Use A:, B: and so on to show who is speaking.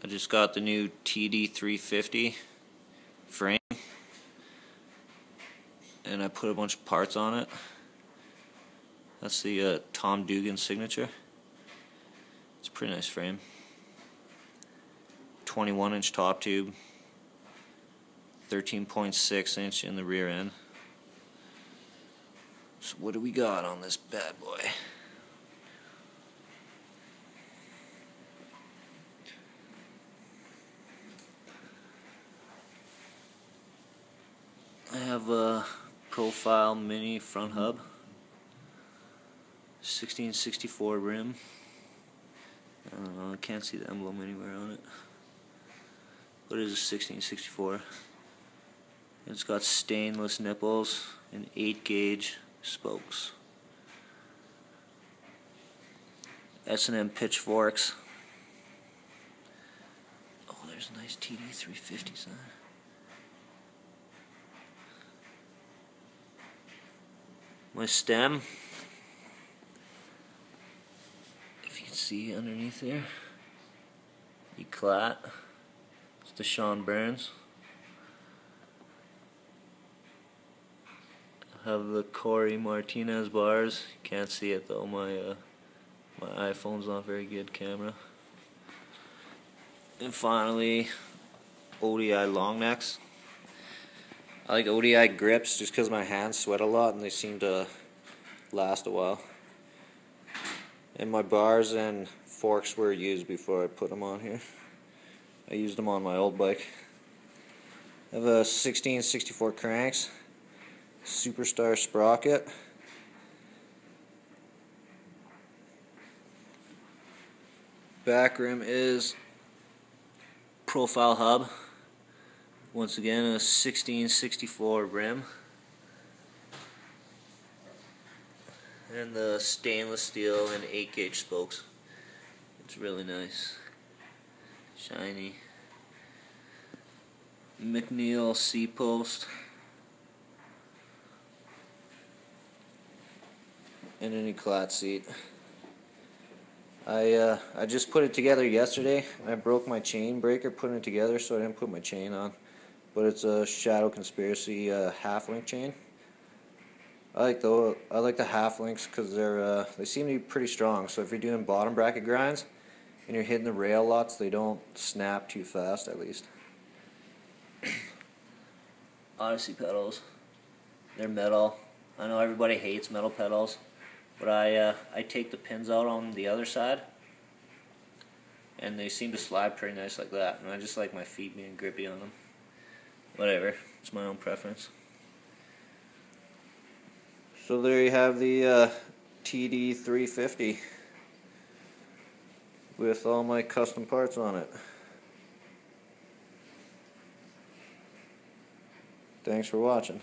A: I just got the new TD350 frame, and I put a bunch of parts on it. That's the Dugan signature. It's a pretty nice frame. 21-inch top tube, 13.6-inch in the rear end. So what do we got on this bad boy? I have a profile mini front hub, 1664 rim. I don't know, I can't see the emblem anywhere on it, but it is a 1664. It's got stainless nipples and 8-gauge spokes. S&M pitchforks. Oh, there's a nice TD350 sign. My stem, if you can see underneath there, Eclat. It's the Sean Burns. I have the Corey Martinez bars. Can't see it though. My iPhone's not very good camera. And finally, ODI long necks. I like ODI grips just because my hands sweat a lot and they seem to last a while. And my bars and forks were used before I put them on here. I used them on my old bike. I have a 1664 cranks, Superstar sprocket, back rim is profile hub. Once again, a 1664 rim, and the stainless steel and 8-gauge spokes. It's really nice, shiny. McNeil C-post, and an Eclat seat. I just put it together yesterday. I broke my chain breaker putting it together, so I didn't put my chain on. But it's a Shadow Conspiracy half-link chain. I like the half-links because they seem to be pretty strong. So if you're doing bottom bracket grinds and you're hitting the rail lots, they don't snap too fast, at least. Odyssey pedals. They're metal. I know everybody hates metal pedals, but I take the pins out on the other side, and they seem to slide pretty nice like that. And I just like my feet being grippy on them. Whatever, it's my own preference. So there you have the TD350 with all my custom parts on it. Thanks for watching.